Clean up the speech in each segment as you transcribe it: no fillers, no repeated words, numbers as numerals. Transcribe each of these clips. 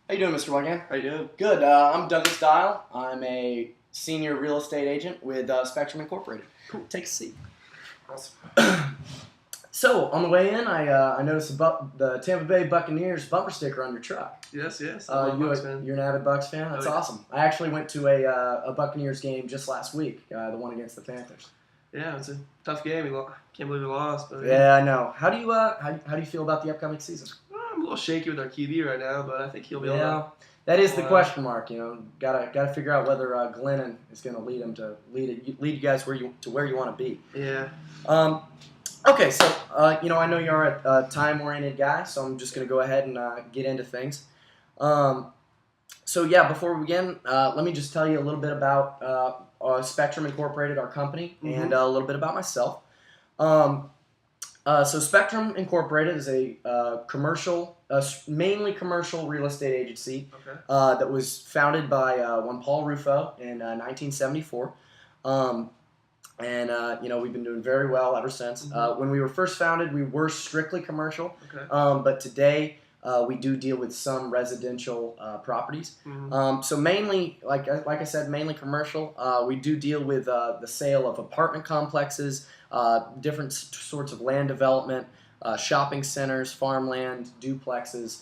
How you doing, Mr. Whitegan? How you doing? Good. I'm Douglas Dial. I'm a senior real estate agent with Spectrum Incorporated. Cool. Take a seat. Awesome. So, on the way in, I noticed the Tampa Bay Buccaneers bumper sticker on your truck. Yes. I'm a Bucs fan. You're an avid Bucs fan? That's awesome. I actually went to a Buccaneers game just last week, the one against the Panthers. Yeah, it's a tough game. Can't believe we lost. But yeah, I know. How do you feel about the upcoming season? I'm a little shaky with our QB right now, but I think he'll be able to. That is the question mark. Gotta figure out whether Glennon is going to lead you guys where you want to be. Yeah. Okay, so I know you're a time-oriented guy, so I'm just going to go ahead and get into things. Before we begin, let me just tell you a little bit about Spectrum Incorporated, our company, and a little bit about myself. So Spectrum Incorporated is a mainly commercial real estate agency that was founded by one Paul Rufo in 1974. We've been doing very well ever since. When we were first founded, we were strictly commercial, but today we do deal with some residential properties. So mainly, like I said, mainly commercial. We do deal with the sale of apartment complexes, different sorts of land development, shopping centers, farmland, duplexes,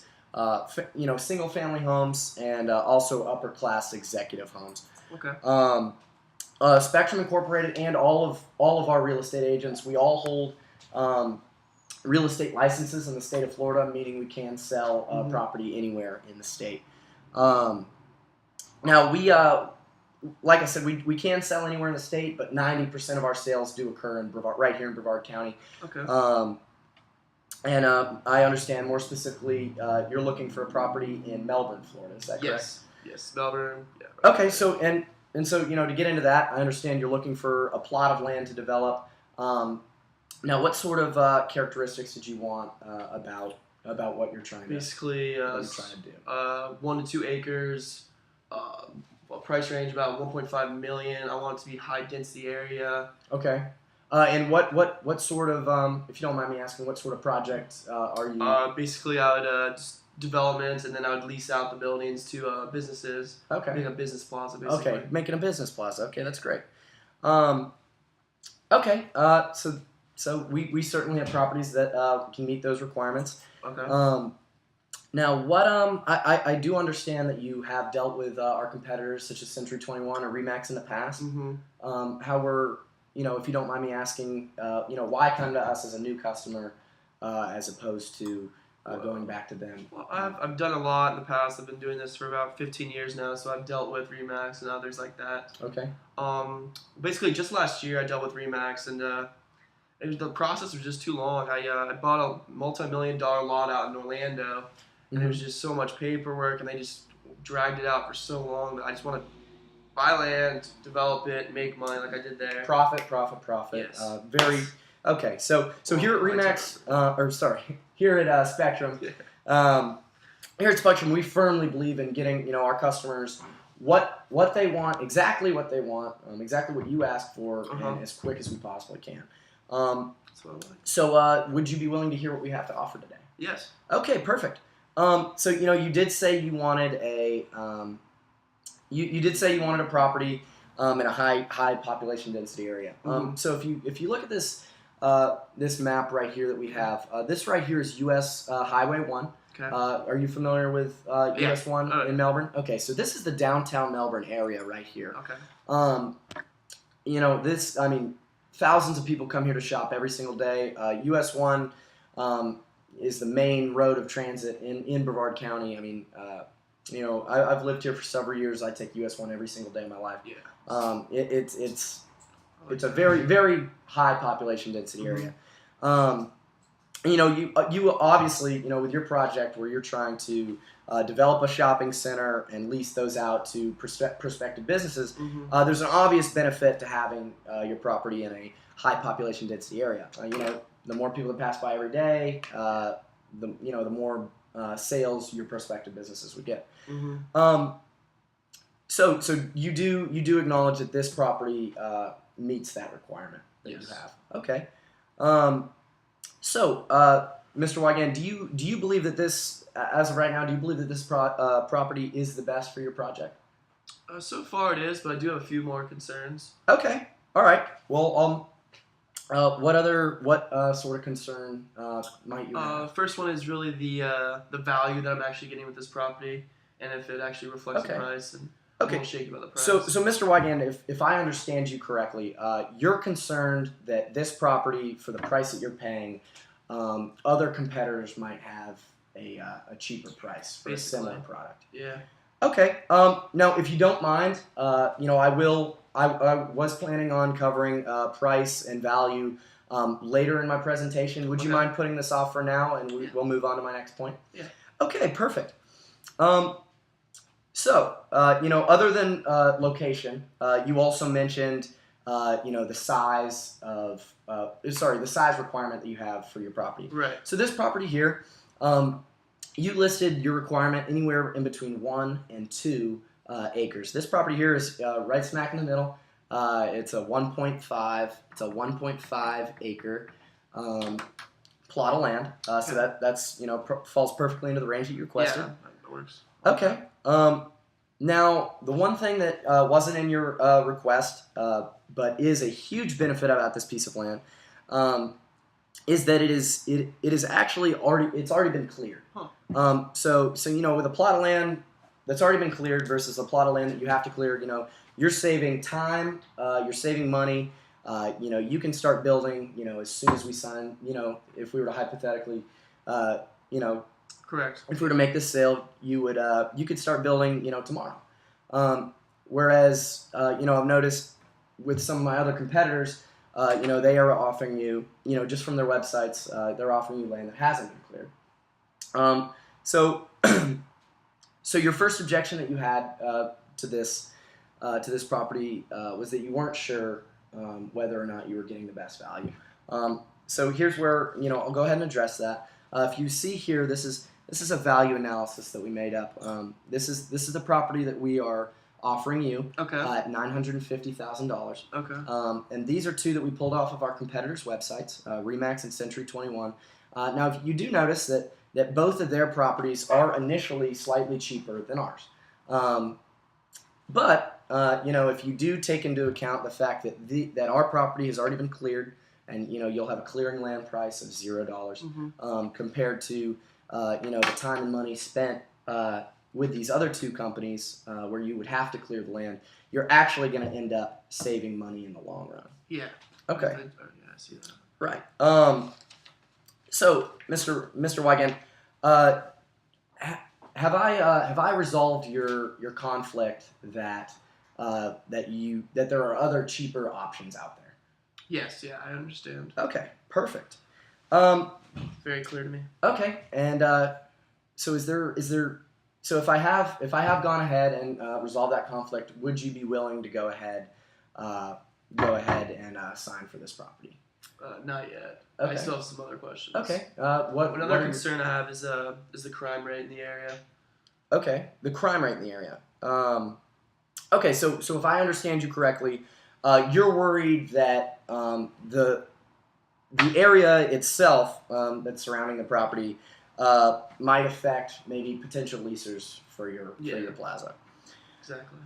single-family homes, and also upper-class executive homes. Spectrum Incorporated and all of our real estate agents, we all hold real estate licenses in the state of Florida, meaning we can sell property anywhere in the state. Now, like I said, we can sell anywhere in the state, but 90% of our sales do occur right here in Brevard County. I understand more specifically, you're looking for a property in Melbourne, Florida. Is that correct? Yes, Melbourne. Yeah, right. Okay, so to get into that, I understand you're looking for a plot of land to develop. Now, what sort of characteristics did you want about what you're trying to do? 1 to 2 acres. Price range about 1.5 million. I want it to be high density area. Okay. And what sort of, if you don't mind me asking, what sort of project are you? Basically, I would just development, and then I would lease out the buildings to businesses. Okay. Making a business plaza, basically. Okay, making a business plaza. Okay, that's great. So we certainly have properties that can meet those requirements. Okay. Now, what I do understand that you have dealt with our competitors such as Century 21 or Remax in the past. How were, if you don't mind me asking, why come to us as a new customer as opposed to going back to them? Well, I've done a lot in the past. I've been doing this for about 15 years now, so I've dealt with Remax and others like that. Okay. Basically, just last year I dealt with Remax, and the process was just too long. I bought a multi-million-dollar lot out in Orlando, and it was just so much paperwork, and they just dragged it out for so long that I just want to buy land, develop it, make money like I did there. Profit. Yes. Okay. So here at Remax, here at Spectrum, here at Spectrum, we firmly believe in getting our customers what they want, exactly what they want, exactly what you ask for, and as quick as we possibly can. That's what I like. So would you be willing to hear what we have to offer today? Yes. Okay, perfect. So you did say you wanted a property in a high population density area. So if you look at this this map right here that we have, this right here is U.S. Highway 1. Okay. Are you familiar with US 1 in Melbourne? Okay, so this is the downtown Melbourne area right here. Okay. Thousands of people come here to shop every single day. US 1 is the main road of transit in Brevard County. I've lived here for several years. I take US 1 every single day of my life. Yeah. It's a very, very high population density area. You obviously, with your project where you're trying to develop a shopping center and lease those out to prospective businesses, there's an obvious benefit to having your property in a high population density area. The more people that pass by every day, the more sales your prospective businesses would get. So you do acknowledge that this property meets that requirement that you have. Okay. Mr. Wygan, do you believe that this, as of right now, do you believe that this property is the best for your project? So far it is, but I do have a few more concerns. Okay. All right. Well, what sort of concern might you have? First one is really the value that I'm actually getting with this property, and if it actually reflects the price. And I'm a little shaky about the price. So Mr. Wygan, if I understand you correctly, you're concerned that this property, for the price that you're paying, other competitors might have a cheaper price for a similar product. Yeah. Okay. Now, if you don't mind, I was planning on covering price and value later in my presentation. Would you mind putting this off for now, and we'll move on to my next point? Yeah. Okay. Perfect. Other than location, you also mentioned, the size of, the size requirement that you have for your property. Right. So this property here, you listed your requirement anywhere in between 1 and 2 acres. This property here is right smack in the middle. It's a 1.5 acre plot of land. So that's falls perfectly into the range that you requested. Yeah, that works. Okay. Now, the one thing that wasn't in your request, but is a huge benefit about this piece of land, is that it is actually already been cleared. Huh. So with a plot of land that's already been cleared versus a plot of land that you have to clear, you're saving time, you're saving money. You can start building, as soon as we sign. If we were to hypothetically, Correct. If we were to make this sale, you could start building, tomorrow. Whereas, I've noticed with some of my other competitors, they are offering you, just from their websites, they're offering you land that hasn't been cleared. So your first objection that you had to this property was that you weren't sure whether or not you were getting the best value. So here's where I'll go ahead and address that. If you see here, this is a value analysis that we made up. This is the property that we are offering you at $950,000. Okay. And these are two that we pulled off of our competitors' websites, Remax and Century 21. Now, if you do notice that both of their properties are initially slightly cheaper than ours. But if you do take into account the fact that our property has already been cleared, and you'll have a clearing land price of $0, compared to the time and money spent with these other two companies, where you would have to clear the land, you're actually going to end up saving money in the long run. Yeah. Okay. Yeah, I see that. Right. So, Mr. Wygan, have I resolved your conflict that there are other cheaper options out there? Yes. Yeah, I understand. Okay. Perfect. Very clear to me. Okay. And so so if I have gone ahead and resolved that conflict, would you be willing to go ahead and sign for this property? Not yet. Okay. I still have some other questions. Okay. Another concern I have is the crime rate in the area. Okay. The crime rate in the area. Okay. So if I understand you correctly, you're worried that the area itself that's surrounding the property might affect maybe potential leasers for your plaza. Exactly.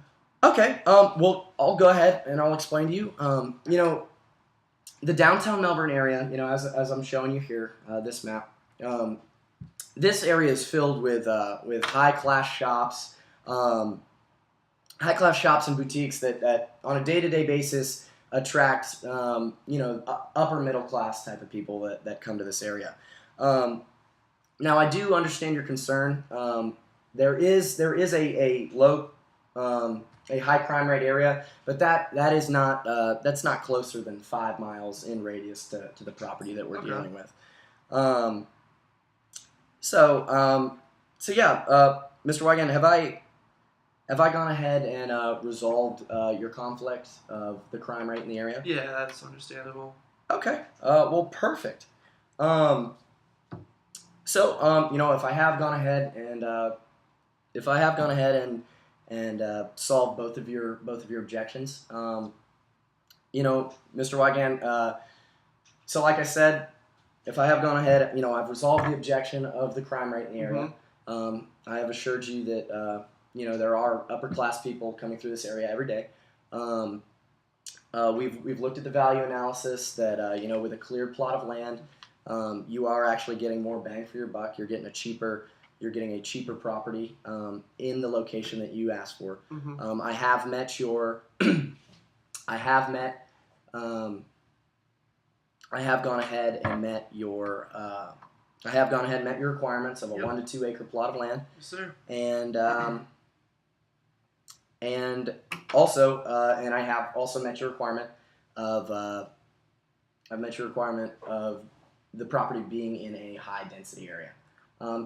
Okay. Well, I'll go ahead and I'll explain to you. The downtown Melbourne area, as I'm showing you here, this map, this area is filled with high-class shops, and boutiques that on a day-to-day basis attract, upper middle-class type of people that come to this area. Now, I do understand your concern. There is a low, a high crime rate area, but that is not that's not closer than 5 miles in radius to the property that we're dealing with. Mr. Wygan, have I gone ahead and resolved your conflict of the crime rate in the area? Yeah, that's understandable. Okay. Well, perfect. If I have gone ahead and solved both of your objections, Mr. Wygan. So, like I said, if I have gone ahead, I've resolved the objection of the crime rate in the area. I have assured you that there are upper class people coming through this area every day. We've looked at the value analysis that with a cleared plot of land, you are actually getting more bang for your buck. You're getting a cheaper property in the location that you asked for. I have met your I have gone ahead and met your requirements of a 1 to 2 acre plot of land. Yes, sir. And I have also met your requirement of the property being in a high density area.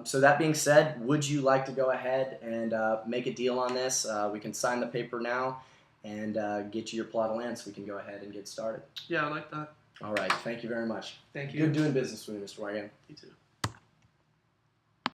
So that being said, would you like to go ahead and make a deal on this? We can sign the paper now and get you your plot of land so we can go ahead and get started. Yeah, I like that. All right. Thank you very much. Thank you. Good doing business with me, Mr. Wagan. You too.